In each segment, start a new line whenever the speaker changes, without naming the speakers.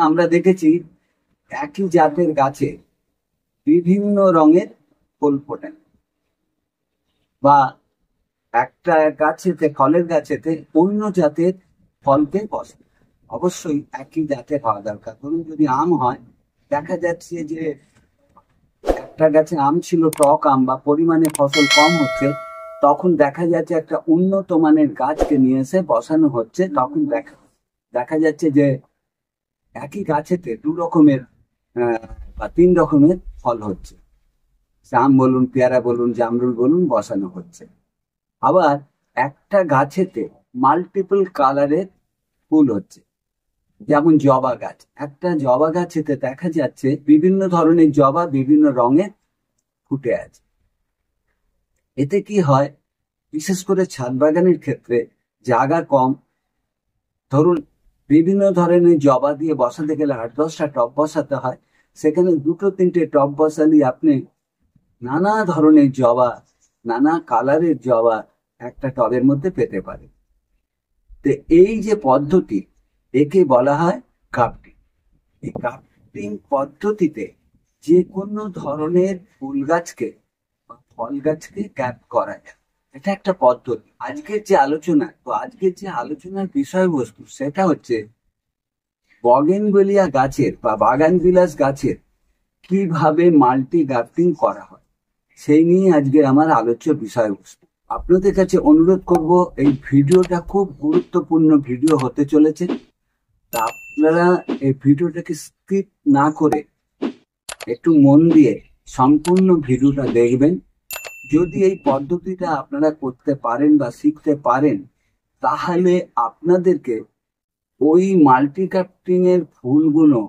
আমরা দেখেছি একই জাতের গাছে বিভিন্ন রঙের ফুল ফোটে, বা একটা গাছেতে ফলের গাছেতে অন্য জাতের ফলকে বসে। অবশ্যই একই জাতের হওয়া দরকার। ধরুন যদি আম হয়, দেখা যাচ্ছে যে একটা গাছে আম ছিল টক আম বা পরিমাণে ফসল কম হচ্ছে, তখন দেখা যাচ্ছে একটা উন্নত মানের গাছকে নিয়ে এসে বসানো হচ্ছে, তখন দেখা দেখা যাচ্ছে যে একই গাছেতে দু রকমের বা তিন রকমের ফল হচ্ছে। আম বলুন, পেয়ারা বলুন, জামরুল বলুন, বসানো হচ্ছে। আবার একটা গাছেতে মাল্টিপল কালারের ফুল হচ্ছে, যেমন জবা গাছ। একটা জবা গাছেতে দেখা যাচ্ছে বিভিন্ন ধরনের জবা বিভিন্ন রঙে ফুটে আছে। এতে কি হয়, বিশেষ করে ছাদ বাগানের ক্ষেত্রে জায়গা কম, ধরুন বিভিন্ন ধরনের জবা দিয়ে বসাতে গেলে 8-10টা টব বসাতে হয়, সেখানে 2-3টে টব বসালে আপনি নানা ধরনের জবা, নানা কালারের জবা একটা টবের মধ্যে পেতে পারে। তো এই যে পদ্ধতি, একে বলা হয় গ্রাফটিং। এই গ্রাফটিং পদ্ধতিতে যে কোনো ধরনের ফুল গাছকে বা ফল গাছকে গ্যাপ করা যায়। এটা একটা পদ্ধতি। আজকের যে আলোচনার বিষয়বস্তু সেটা হচ্ছে বগেনভেলিয়া গাছের বা বাগান বিলাস গাছের কিভাবে মাল্টি গ্রাফটিং করা হয়, সেই নিয়ে আজকে আমার আলোচ্য বিষয়বস্তু। আপনাদের কাছে অনুরোধ করব, এই ভিডিওটা খুব গুরুত্বপূর্ণ ভিডিও হতে চলেছে। তা আপনারা এই ভিডিওটাকে স্কিপ না করে একটু মন দিয়ে সম্পূর্ণ ভিডিওটা দেখবেন। যদি এই পদ্ধতিটা আপনারা করতে পারেন বা শিখতে পারেন, তাহলে আপনাদেরকে ওই মাল্টি গ্রাফটিং এর ফুলগুলো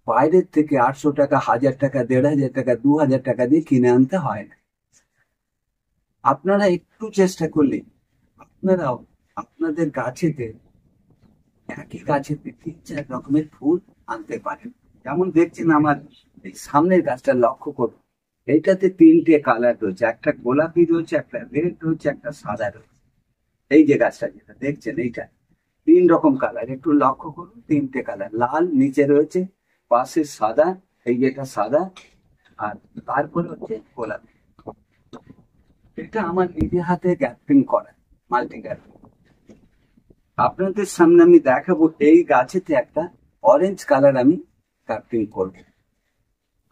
বাইরের থেকে 800 টাকা, 1000 টাকা, 1500 টাকা, 2000 টাকা দিয়ে কিনে আনতে হয় না। আপনারা একটু চেষ্টা করলে আপনারাও আপনাদের গাছেতে, একই গাছেতে 3-4 রকমের ফুল আনতে পারেন। যেমন দেখছেন আমার এই সামনের গাছটা লক্ষ্য করুন, এইটাতে 3টে কালার রয়েছে, একটা গোলাপি রয়েছে, একটা রেড রয়েছে, একটা সাদা রয়েছে। এই যে গাছটা যেটা দেখছেন, এইটা 3 রকম কালার, একটু লক্ষ্য করুন। 3টে কালার, লাল নিচে রয়েছে, পাশে সাদা, এই যেটা সাদা, আর তারপরে হচ্ছে গোলাপি। এটা আমার নিজে হাতে গ্রাফটিং করা, মাল্টি গ্রাফটিং। আপনাদের সামনে আমি দেখাবো এই গাছেতে একটা অরেঞ্জ কালার আমি গ্রাফটিং করব।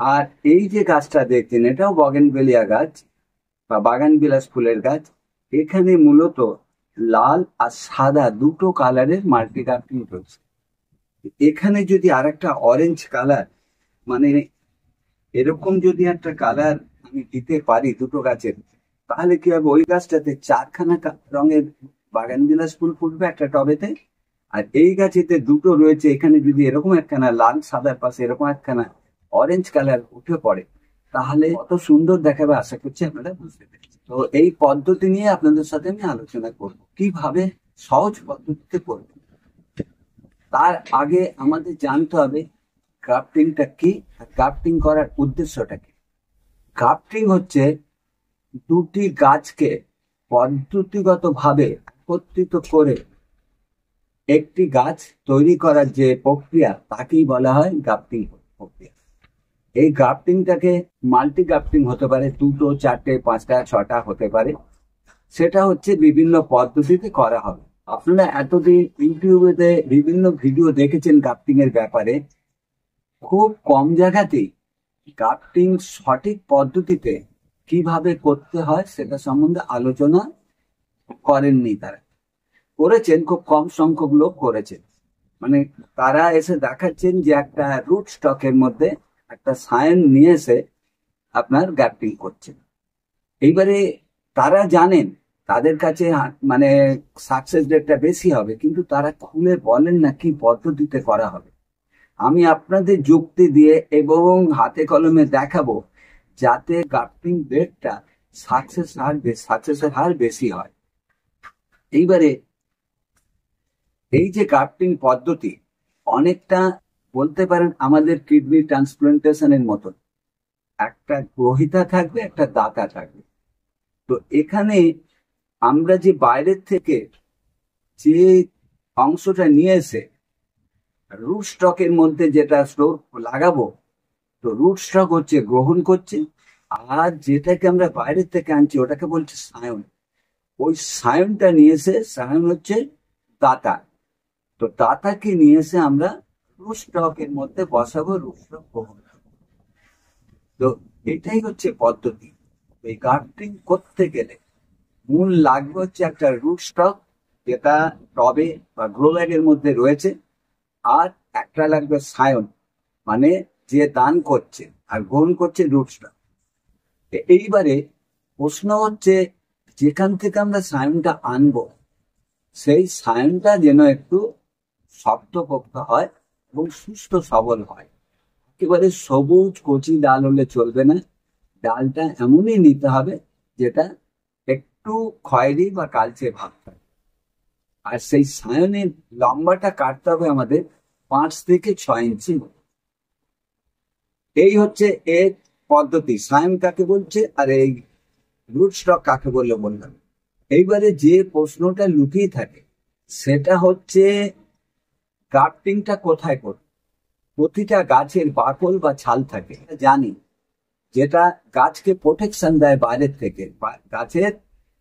আর এই যে গাছটা দেখছেন, এটাও বগেনভেলিয়া গাছ বা বাগান বিলাস ফুলের গাছ। এখানে মূলত লাল আর সাদা দুটো কালারের মাল্টি গ্রাফটিং রয়েছে। এখানে যদি আরেকটা অরেঞ্জ কালার, মানে এরকম যদি একটা কালার আমি দিতে পারি দুটো গাছের, তাহলে কি হবে, ওই গাছটাতে 4খানা রঙের বাগান বিলাস ফুল ফুটবে একটা টবেতে। আর এই গাছেতে দুটো রয়েছে, এখানে যদি এরকম একখানা লাল সাদার পাশে এরকম একখানা অরেঞ্জ কালার উঠে পড়ে, তাহলে কত সুন্দর দেখাবে আশা করছি আপনারা বুঝতে পেরেছেন। তো এই পদ্ধতি নিয়ে আপনাদের সাথে আমি আলোচনা করব, কিভাবে সহজ পদ্ধতিতে করব। তার আগে আমাদের জানতে হবে গ্রাফটিংটা কি, আর গ্রাফটিং করার উদ্দেশ্যটা কি। গ্রাফটিং হচ্ছে দুটি গাছকে পদ্ধতিগতভাবে একত্রিত করে একটি গাছ তৈরি করার যে প্রক্রিয়া, তাকেই বলা হয় গ্রাফটিং প্রক্রিয়া। এই গ্রাফটিংটাকে মাল্টি গ্রাফটিং হতে পারে, 2টো, 4টে, 5টা, 6টা হতে পারে। সেটা হচ্ছে বিভিন্ন পদ্ধতিতে করা হবে। আপনারা এতদিন ইউটিউবেতে বিভিন্ন ভিডিও দেখেছেন গ্রাফটিং এর ব্যাপারে, খুব কম জায়গাতেই গ্রাফটিং সঠিক পদ্ধতিতে কিভাবে করতে হয় সেটা সম্বন্ধে আলোচনা করেননি। তারা করেছেন, খুব কম সংখ্যক লোক করেছেন। মানে তারা এসে দেখাচ্ছেন যে একটা রুট স্টকের মধ্যে একটা সায়েন নিয়ে এসে আপনার গ্রাফটিং করছেন। এইবারে তারা জানেন তাদের কাছে মানে সাকসেস রেটটা বেশি হবে, কিন্তু তারা খুলে বলেন না কি পদ্ধতিতে করা হবে। আমি আপনাদের যুক্তি দিয়ে এবং হাতে কলমে দেখাবো, যাতে গ্রাফটিং রেটটা সাকসেসের হার বেশি হয়। এইবারে এই যে গ্রাফটিং পদ্ধতি অনেকটা বলতে পারেন আমাদের কিডনি ট্রান্সপ্লান্টেশনের মতন, একটা গ্রহিতা থাকবে, একটা দাতা থাকবে। তো এখানে আমরা যে বাইরের থেকে যে অংশটা নিয়ে এসে রুট স্টকের মধ্যে যেটা স্টোর লাগাবো, তো রুট স্টক হচ্ছে গ্রহণ করছে, আর যেটাকে আমরা বাইরের থেকে আনছি ওটাকে বলছে সায়ন। ওই সায়নটা নিয়ে এসে, সায়ন হচ্ছে দাতা, তো দাতাকে নিয়ে এসে আমরা রুট স্টকের মধ্যে বসাবো, রুট স্টক গ্রহণ করবো। তো এটাই হচ্ছে পদ্ধতি। এই গার্ডেনিং করতে গেলে মূল লাগবে হচ্ছে একটা রুট স্টক, যেটা টবে বা গ্রো ব্যাগের মধ্যে রয়েছে, আর একটা লাগবে সায়ন, মানে যে দান করছে আর গ্রহণ করছে রুট স্টক। এইবারে প্রশ্ন হচ্ছে, যেখান থেকে আমরা সায়নটা আনবো, সেই সায়নটা যেন একটু শক্তপোক্ত হয় এবং সুস্থ সবল হয়। একেবারে সবুজ কচি ডাল হলে চলবে না, ডালটা এমনই নিতে হবে যেটা একটু খয়েরি বা কালচে ভাব থাকে। আর সেই সায়নের লম্বাটা কাটতে হবে আমাদের 5 থেকে 6 ইঞ্চি। এই হচ্ছে এর পদ্ধতি, সায়ন কাকে বলছে আর এই রুট স্টক কাকে বললে বললাম। এইবারে যে প্রশ্নটা লুকিয়ে থাকে সেটা হচ্ছে, গ্রাফটিংটা কোথায় করব? প্রতিটা গাছের বাকল বা ছাল থাকে, জানি, যেটা গাছকে প্রোটেকশন দেয় বাইরের থেকে। গাছের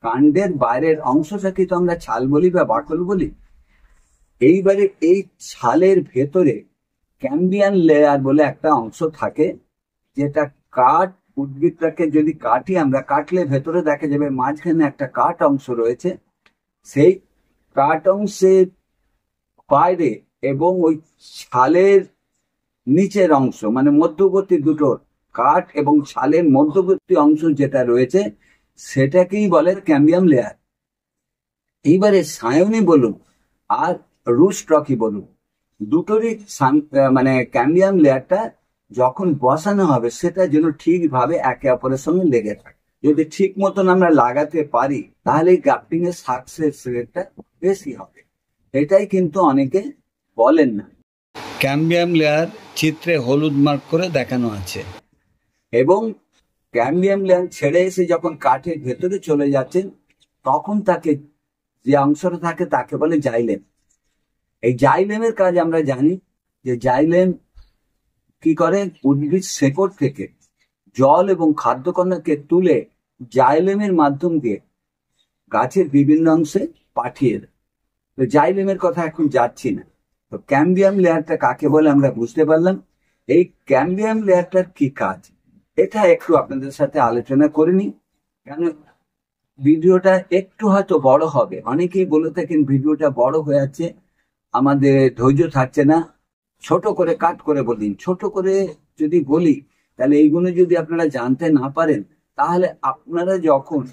কাণ্ডের বাইরের অংশটাকে তো আমরা ছাল বলি বা বাকল বলি। এইবারে এই ছালের ভেতরে ক্যাম্বিয়ান লেয়ার বলে একটা অংশ থাকে, যেটা কাঠ, উদ্ভিদটাকে যদি কাটি আমরা, কাটলে ভেতরে দেখা যাবে মাঝখানে একটা কাঠ অংশ রয়েছে। সেই কাঠ অংশের বাইরে এবং ওই ছালের নিচের অংশ, মানে মধ্যবর্তী দুটো কাঠ এবং ছালের মধ্যবর্তী অংশ যেটা রয়েছে, সেটাকেই বলে ক্যাম্বিয়াম লেয়ার। এইবারে সায়নই বলুন আর রুট স্টকই বলুন, দুটোরই মানে ক্যাম্বিয়াম লেয়ারটা যখন বসানো হবে সেটা যেন ঠিকভাবে একে অপরের সঙ্গে লেগে থাকে। যদি ঠিক মতন আমরা লাগাতে পারি তাহলে গ্রাফটিং এর সাকসেস রেটটা বেশি হবে। এটাই কিন্তু অনেকে বলেন না। ক্যাম্বিয়াম লেয়ার চিত্রে হলুদ মার্ক করে দেখানো আছে, এবং ক্যাম্বিয়াম লেয়ার ছেড়ে এসে যখন কাঠের ভেতরে চলে যাচ্ছেন তখন তাকে, যে অংশটা থাকে তাকে বলে জাইলেম। এই জাইলেমের কাজ আমরা জানি, যে জাইলেম কি করে, উদ্ভিদ শেকড় থেকে জল এবং খাদ্যকণাকে তুলে জাইলেমের মাধ্যম দিয়ে গাছের বিভিন্ন অংশে পাঠিয়ে দেয়। তো জাইলেমের কথা এখন যাচ্ছি না। তো ক্যাম্বিয়াম লেয়ারটা কাকে বলে আমরা বুঝতে পারলাম। এই ক্যাম্বিয়াম লেয়ারটার কি কাজ, এটা একটু আপনাদের সাথে আলোচনা করে নিই, কেন ভিডিওটা একটু হয়তো বড় হবে। অনেকেই বলে থাকেন ভিডিওটা বড় হয়ে যাচ্ছে, আমাদের ধৈর্য থাকছে না, ছোট করে কাট করে বলি। ছোট করে যদি বলি তাহলে এইগুলো যদি আপনারা জানতে না পারেন, তাহলে আপনারা যখন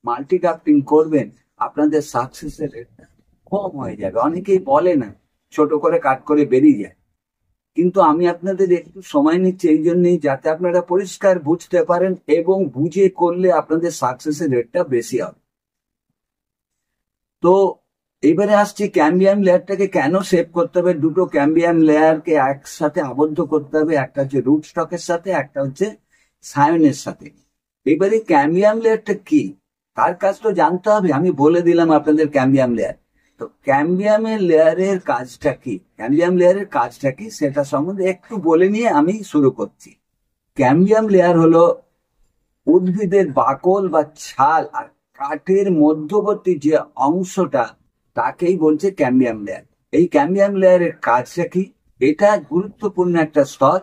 মাল্টি গ্রাফটিং করবেন আপনাদের সাকসেসের রেটটা কম হয়ে যাবে। অনেকেই বলে না, ছোট করে কাট করে বেরিয়ে যায়, কিন্তু আমি আপনাদের একটু সময় নিচ্ছি এই জন্যই, যাতে আপনারা পরিষ্কার বুঝতে পারেন এবং বুঝে করলে আপনাদের সাকসেসের রেটটা বেশি হবে। তো এবারে আসছি, ক্যাম্বিয়াম লেয়ারটাকে কেন সেভ করতে হবে। দুটো ক্যাম্বিয়াম লেয়ারকে একসাথে আবদ্ধ করতে হবে, একটা হচ্ছে রুট স্টকের সাথে, একটা হচ্ছে সায়নের সাথে। এবারে ক্যাম্বিয়াম লেয়ারটা কি, তার কাজ তো জানতে হবে। আমি বলে দিলাম আপনাদের ক্যাম্বিয়াম লেয়ার। তো ক্যাম্বিয়ামের লেয়ারের কাজটা কি, ক্যাম্বিয়াম লেয়ারের কাজটা কি সেটা সম্বন্ধে একটু বলে নিয়ে আমি শুরু করছি। ক্যাম্বিয়াম লেয়ার হলো উদ্ভিদের বাকল বা ছাল আর কাঠের মধ্যবর্তী যে অংশটা, তাকেই বলছে ক্যাম্বিয়াম লেয়ার। এই ক্যাম্বিয়াম লেয়ারের কাজটা কি, এটা গুরুত্বপূর্ণ একটা স্তর,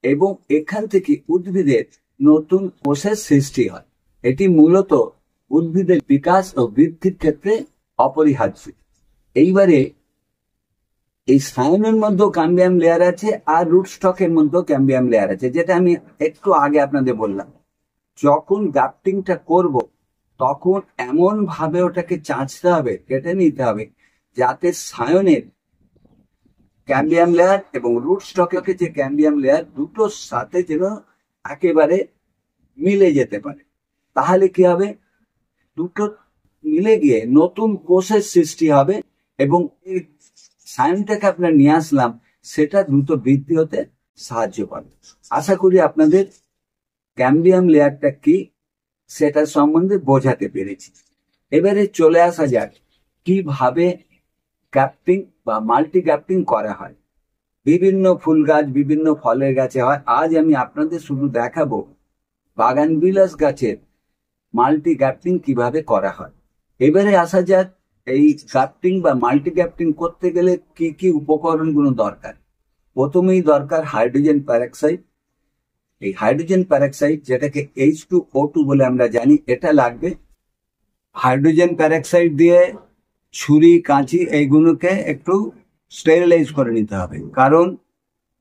এবং এখান থেকে উদ্ভিদের নতুন কোষের সৃষ্টি হয়। এটি মূলত উদ্ভিদের বিকাশ ও বৃদ্ধির ক্ষেত্রে অপরিহার্য। এইবারে এই সায়নের মধ্যেও ক্যাম্বিয়াম লেয়ার আছে আর রুট স্টকের মধ্যেও ক্যাম্বিয়াম লেয়ার আছে, যেটা আমি একটু আগে আপনাদের বললাম। যখন গ্রাফটিংটা করব তখন এমন ভাবে ওটাকে চাঁচতে হবে, কেটে নিতে হবে, যাতে সায়নের ক্যাম্বিয়াম লেয়ার এবং রুট স্টকের যে ক্যাম্বিয়াম লেয়ার দুটোর সাথে যেন একেবারে মিলে যেতে পারে। তাহলে কি হবে, দুটো মিলে গিয়ে নতুন কোষের সৃষ্টি হবে, এবং এই সায়নটাকে আপনার নিয়ে আসলাম, সেটা দ্রুত বৃদ্ধি হতে সাহায্য করে। আশা করি আপনাদের ক্যাম্বিয়াম লেয়ারটা কি সেটা সম্বন্ধে বোঝাতে পেরেছি। এবারে চলে আসা যাক কিভাবে গ্রাফটিং বা মাল্টি গ্রাফটিং করা হয়। বিভিন্ন ফুল গাছ, বিভিন্ন ফলের গাছে হয়। আজ আমি আপনাদের শুধু দেখাবো বাগানবিলাস গাছের মাল্টি গ্রাফটিং কিভাবে করা হয়। এবারে আসা যাক, এই গ্রাফটিং বা মাল্টি গ্রাফটিং করতে গেলে কি কি উপকরণগুলো দরকার। প্রথমেই দরকার হাইড্রোজেন প্যারক্সাইড। এই হাইড্রোজেন প্যারক্সাইড, যেটাকে H2O2 বলে আমরা জানি, এটা লাগবে। হাইড্রোজেন প্যারক্সাইড দিয়ে ছুরি, কাঁচি এইগুলোকে একটু স্টেরিলাইজ করে নিতে হবে, কারণ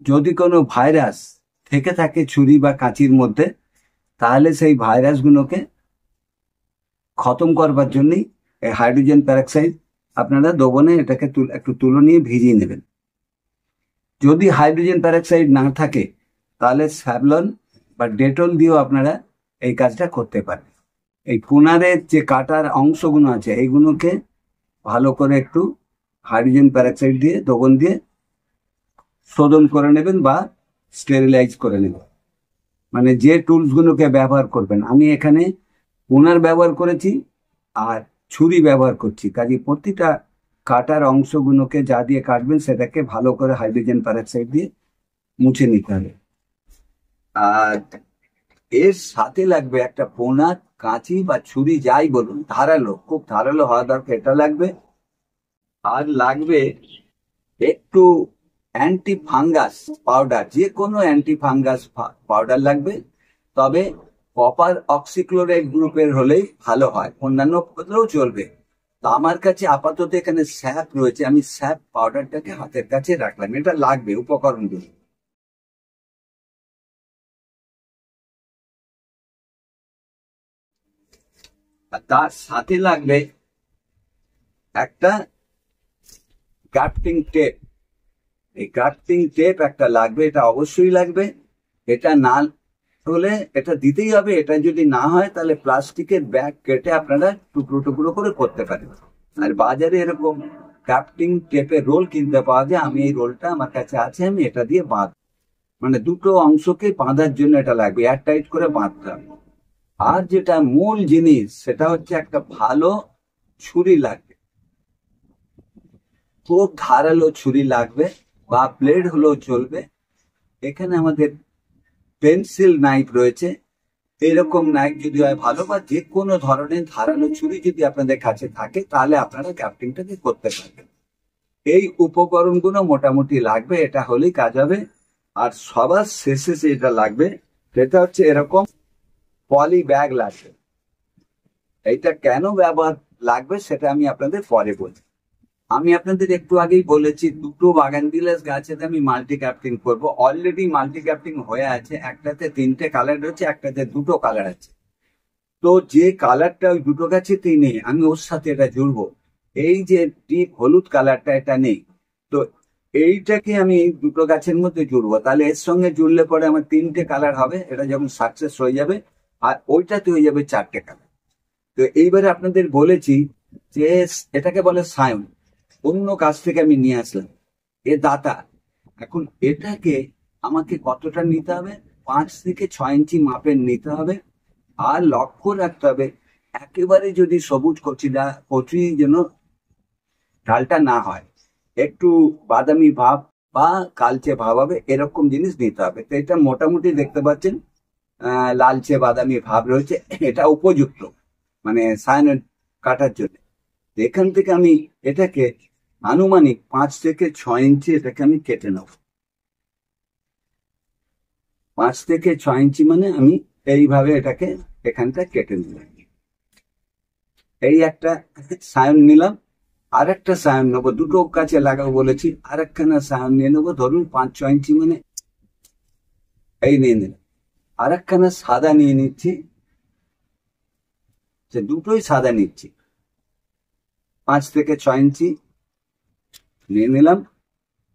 যদি কোনো ভাইরাস থেকে থাকে ছুরি বা কাঁচির মধ্যে, তাহলে সেই ভাইরাসগুলোকে খতম করবার জন্যই এই হাইড্রোজেন প্যারক্সাইড আপনারা দ্রবণে এটাকে একটু তুলো নিয়ে ভিজিয়ে নেবেন। যদি হাইড্রোজেন প্যারক্সাইড না থাকে, তাহলে স্যাভলন বা ডেটল দিয়েও আপনারা এই কাজটা করতে পারেন। এই পুনারের যে কাটার অংশগুলো আছে, এইগুলোকে ভালো করে একটু হাইড্রোজেন প্যারক্সাইড দিয়ে দ্রবণ দিয়ে শোধন করে নেবেন বা স্টেরিলাইজ করে নেবেন। মানে যে টুলসগুলোকে ব্যবহার করবেন, আমি এখানে পুনার ব্যবহার করেছি আর ছুরি ব্যবহার করছি, কাজে প্রতিটা কাটার অংশগুলোকে যা দিয়ে কাটবেন সেটাকে ভালো করে হাইড্রোজেন প্যারক্সাইড দিয়ে মুছে নিতে হবে। আর এর সাথে লাগবে একটা পোনা, কাঁচি বা ছুরি যাই বলুন, ধারালো, খুব ধারালো হওয়া দরকার, এটা লাগবে। আর লাগবে একটু অ্যান্টি ফাঙ্গাস পাউডার, যে কোনো অ্যান্টি ফাঙ্গাস পাউডার লাগবে। তবে কপার অক্সিক্লোরাইড গ্রুপের হলেই ভালো হয়, অন্যান্য হলেও চলবে। তো আমার কাছে আপাতত এখানে স্যাপ রয়েছে, আমি স্যাপ পাউডারটাকে হাতের কাছে রাখলাম। এটা লাগবে উপকরণগুলো। আর তার সাথে লাগবে একটা গ্রাফটিং টেপ। এই গ্রাফটিং টেপ একটা লাগবে, এটা অবশ্যই লাগবে। এটা না হলে এটা দিতেই হবে। এটা যদি না হয় তাহলে প্লাস্টিকের ব্যাগ কেটে আপনারা টুকরো টুকরো করে করতে পারেন। আর বাজারে এরকম গ্রাফটিং টেপের রোল কিনতে পাওয়া যায়, আমি এই রোলটা আমার কাছে আছে, আমি এটা দিয়ে বাঁধ, মানে দুটো অংশকে বাঁধার জন্য এটা লাগবে, এয়ার টাইট করে বাঁধতে হবে। আর যেটা মূল জিনিস, সেটা হচ্ছে একটা ভালো ছুরি লাগবে, খুব ধারালো ছুরি লাগবে, বা ব্লেড হলেও চলবে। এখানে আমাদের পেন্সিল নাইফ রয়েছে, এরকম নাইফ যদি হয় ভালো, বা যে কোনো ধরনের ধারালো ছুরি যদি আপনাদের কাছে থাকে, তাহলে আপনারা গ্রাফটিংটাকে করতে পারবেন। এই উপকরণগুলো মোটামুটি লাগবে, এটা হলেই কাজ হবে। আর সবার শেষে যেটা লাগবে সেটা হচ্ছে এরকম পলি ব্যাগ লাগবে। এইটা কেন ব্যবহার লাগবে সেটা আমি আপনাদের পরে বলছি। আমি আপনাদের একটু আগেই বলেছি দুটো বাগানবিলাস গাছেতে আমি মাল্টি গ্রাফটিং করবো। অলরেডি মাল্টি গ্রাফটিং হয়ে আছে, একটাতে 3টে কালার রয়েছে, একটাতে 2টো কালার আছে। তো যে কালারটা ওই দুটো গাছেতেই নেই, আমি ওর সাথে এটা জুড়বো। এই যে ডিপ হলুদ কালারটা, এটা নেই, তো এইটাকে আমি এই দুটো গাছের মধ্যে জুড়বো। তাহলে এর সঙ্গে জুড়লে পরে আমার 3টে কালার হবে, এটা যখন সাকসেস হয়ে যাবে। আর ওইটাতে হয়ে যাবে 4টে কালার। তো এইবারে আপনাদের বলেছি যে এটাকে বলে সায়ন, অন্য কাছ থেকে আমি নিয়ে আসলাম, এ দাতা। এখন এটাকে আমাকে কতটা নিতে হবে, 5 থেকে 6 ইঞ্চি মাপের নিতে হবে। আর লক্ষ্য রাখতে হবে একেবারে যদি সবুজ কচি যেন ডালটা না হয়, একটু বাদামি ভাব বা কালচে ভাব হবে, এরকম জিনিস নিতে হবে। তো এটা মোটামুটি দেখতে পাচ্ছেন লালচে বাদামি ভাব রয়েছে, এটা উপযুক্ত মানে সায়ানাইড কাটার জন্য। এখান থেকে আমি এটাকে আনুমানিক 5 থেকে 6 ইঞ্চি এটাকে আমি কেটে নেব। 5 থেকে 6 ইঞ্চি মানে আমি এইভাবে এটাকে এখানটা কেটে নিলাম। এই একটা সায়ন নিলাম, আর একটা সায়ন নেবো, দুটো কাছে লাগাবো বলেছি, আর একখানা সায়ন নিয়ে নেবো, ধরুন 5-6 ইঞ্চি মানে এই নিয়ে নিলাম। আর একখানা সাদা নিয়ে নিচ্ছি, যে দুটোই সাদা নিচ্ছি, 5 থেকে 6 ইঞ্চি নিয়ে নিলাম।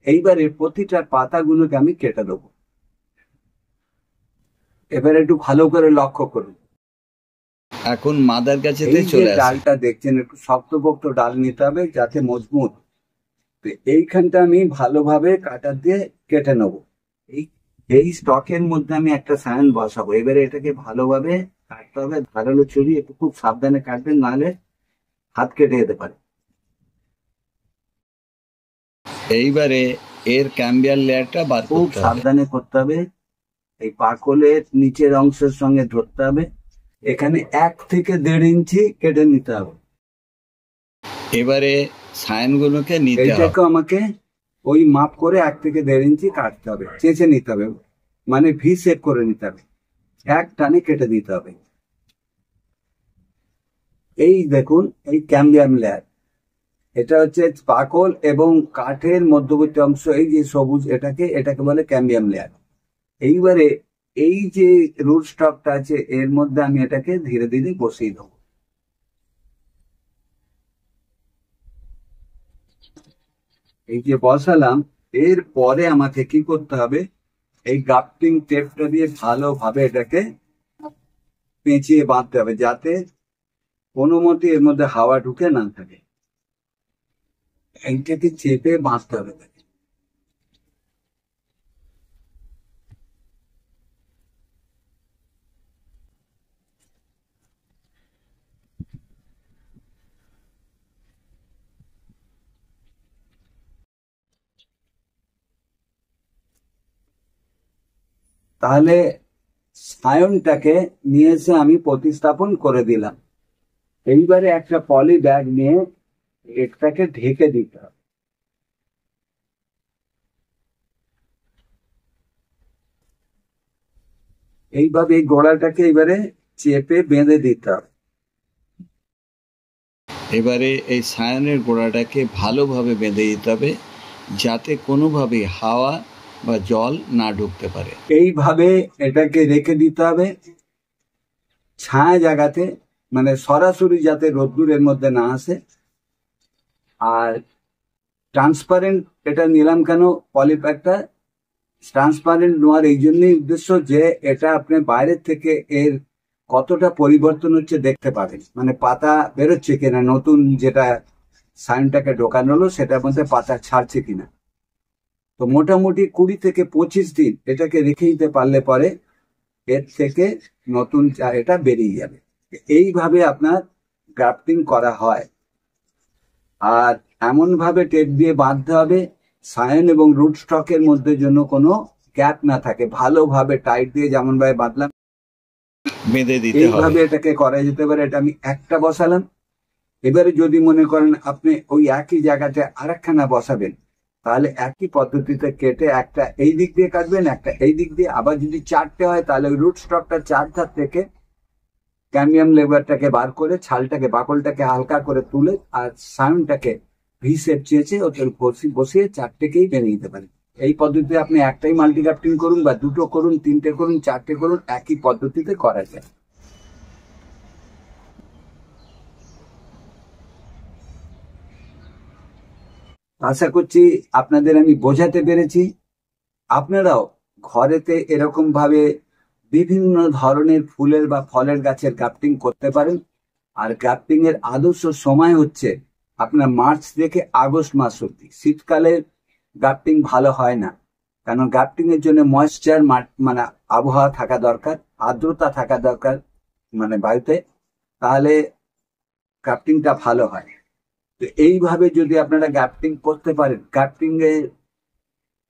এইবারে প্রতিটা পাতাগুলোকে আমি কেটে দেবো। এবার একটু ভালো করে লক্ষ্য করুন।
এখন মাদার কাছে
এই যে
চলে আসে।
ডালটা দেখছেন, একটু শক্তপোক্ত ডাল নিতে হবে যাতে মজবুত। তো এইখানটা আমি ভালোভাবে কাটার দিয়ে কেটে নেবো। এই এই স্টকের মধ্যে আমি একটা সায়ন বসাবো। এবারে এটাকে ভালোভাবে কাটতে হবে, ধারালো ছুরি, একটু খুব সাবধানে কাটবেন, নাহলে হাত কেটে যেতে পারে।
এইবারে এর ক্যাম্বিয়ার লেয়ারটা বার
খুব
করতে হবে।
সাবধানে করতে হবে। এই পাকলের নিচের অংশের সঙ্গে ধরতে হবে। এখানে 1 থেকে 1.5 ইঞ্চি কেটে নিতে হবে।
এবারে সায়ানগুলোকে নিতে হবে।
এইটাকে আমাকে ওই মাপ করে 1 থেকে 1.5 ইঞ্চি কাটতে হবে, চেঁচে নিতে হবে, মানে ভি শেপ করে নিতে হবে, এক টানে কেটে দিতে হবে। এই দেখুন, এই ক্যাম্বিয়াম লেয়ার, এটা হচ্ছে পাকল এবং কাঠের মধ্যবর্তী অংশ, এই যে সবুজ, এটাকে বলে ক্যাম্বিয়াম লেয়ার। এইবারে এই যে রুট স্টকটা আছে এর মধ্যে আমি এটাকে ধীরে ধীরে বসিয়ে দেবো। এই যে বসালাম, এরপরে আমাকে কি করতে হবে, এই গ্রাফটিং টেপটা দিয়ে ভালোভাবে এটাকে পেঁচিয়ে বাঁধতে হবে, যাতে কোনো মতে এর মধ্যে হাওয়া ঢুকে না থাকে। এইটাকে চেপে বাঁধতে হবে। তাহলে সায়নটাকে নিয়ে এসে আমি প্রতিস্থাপন করে দিলাম। এইবারে একটা পলি ব্যাগ নিয়ে এটাকে ঢেকে দিতে হবে। এইভাবে এই গোড়াটাকে এবারে চেপে বেঁধে দিতে হবে।
এবারে এই সায়ানের গোড়াটাকে ভালোভাবে বেঁধে দিতে হবে, যাতে কোনোভাবে হাওয়া বা জল না ঢুকতে পারে।
এইভাবে এটাকে রেখে দিতে হবে ছায়া জায়গাতে, মানে সরাসরি যাতে রোদ্দুর এর মধ্যে না আসে। আর ট্রান্সপারেন্ট এটা নিলাম কেন, পলিপ্যাকটা ট্রান্সপারেন্ট নেওয়ার এই জন্যই উদ্দেশ্য যে এটা আপনি বাইরের থেকে এর কতটা পরিবর্তন হচ্ছে দেখতে পাবেন, মানে পাতা বেরোচ্ছে কিনা, নতুন যেটা সাইনটাকে ঢোকানো হলো সেটার মধ্যে পাতা ছাড়ছে কিনা। তো মোটামুটি 20 থেকে 25 দিন এটাকে রেখে দিতে পারলে পরে এর থেকে নতুন এটা বেরিয়ে যাবে। এইভাবে আপনার গ্রাফটিং করা হয়। আর এমন ভাবে টেপ দিয়ে বাঁধতে হবে সায়ন এবং রুট স্টকের মধ্যে যেন কোনো গ্যাপ না থাকে, ভালোভাবে টাইট দিয়ে যেমন ভাবে বাঁধলাম
বেঁধে দিতে হবে।
এইভাবে এটাকে করা যেতে পারে। এটা আমি একটা বসালাম। এবারে যদি মনে করেন আপনি ওই একই জায়গাতে আরেকখানা বসাবেন, তাহলে একই পদ্ধতিতে কেটে একটা এই দিক দিয়ে কাটবেন, একটা এই দিক দিয়ে। আবার যদি 4টে হয় তাহলে ওই রুট স্টকটা 4 ধার থেকে ক্যামিয়াম লেবারটাকে বার করে ছালটাকে, বাকলটাকে হালকা করে তুলে আর সাউন্ডটাকে ভি শেপ চেয়েছে ওদের বসিয়ে 4টেকেই বেঁধে দিতে পারেন। এই পদ্ধতিতে আপনি একটাই মাল্টি গ্রাফটিং করুন বা 2টো করুন, 3টে করুন, 4টে করুন, একই পদ্ধতিতে করা যায়। আশা করছি আপনাদের আমি বোঝাতে পেরেছি। আপনারাও ঘরেতে এরকম ভাবে বিভিন্ন ধরনের ফুলের বা ফলের গাছের গ্রাফটিং করতে পারেন। আর গ্রাফটিং এর আদর্শ সময় হচ্ছে আপনার মার্চ থেকে আগস্ট মাস অব্দি। শীতকালে গ্রাফটিং ভালো হয় না, কারণ গ্রাফটিং এর জন্য ময়েশ্চার, মানে আবহাওয়া থাকা দরকার, আর্দ্রতা থাকা দরকার মানে বায়ুতে, তাহলে গ্রাফটিংটা ভালো হয়। তো এইভাবে যদি আপনারা গ্রাফটিং করতে পারেন, গ্রাফটিং এর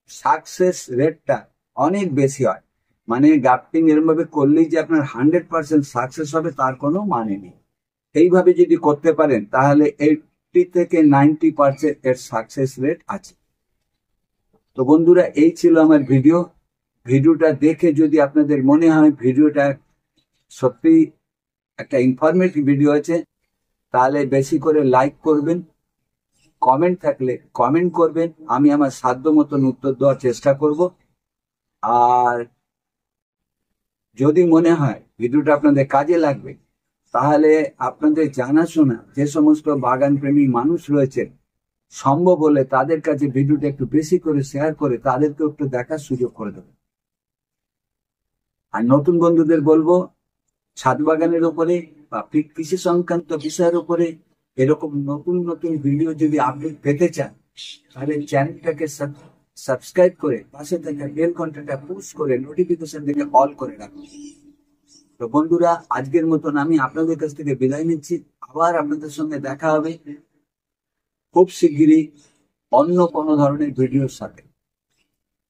সাকসেস রেটটা অনেক বেশি হয়। মানে গ্রাফটিং এরকম ভাবে করলেই যে আপনার 100% সাকসেস হবে তার কোনো মানে নেই। এইভাবে যদি করতে পারেন তাহলে 80 থেকে 90% এর সাকসেস রেট আছে। তো বন্ধুরা, এই ছিল আমার ভিডিওটা দেখে যদি আপনাদের মনে হয় ভিডিওটা সত্যি একটা ইনফরমেটিভ ভিডিও আছে, তাহলে বেশি করে লাইক করবেন, কমেন্ট থাকলে কমেন্ট করবেন, আমি আমার সাধ্য মতন উত্তর দেওয়ার চেষ্টা করব। আর যদি মনে হয় ভিডিওটা আপনাদের কাজে লাগবে, তাহলে আপনাদের জানাশোনা যে সমস্ত বাগান প্রেমী মানুষ রয়েছে, সম্ভব হলে তাদের কাছে ভিডিওটা একটু বেশি করে শেয়ার করে তাদেরকে একটু দেখার সুযোগ করে দেবেন। আর নতুন বন্ধুদের বলবো, ছাদ বাগানের উপরে বা কৃষি সংক্রান্ত বিষয়ের উপরে এরকম নতুন নতুন ভিডিও যদি আপডেট পেতে চান, তাহলে চ্যানেলটাকে সাবস্ক্রাইব করে পাশে থাকা বেল ঘন্টাটা পুশ করে নোটিফিকেশন থেকে অল করে রাখুন। তো বন্ধুরা, আজকের মতন আমি আপনাদের কাছ থেকে বিদায় নিচ্ছি। আবার আপনাদের সঙ্গে দেখা হবে খুব শিগগিরই অন্য কোনো ধরনের ভিডিওর সাথে।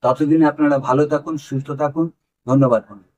ততদিনে আপনারা ভালো থাকুন, সুস্থ থাকুন। ধন্যবাদ বন্ধু।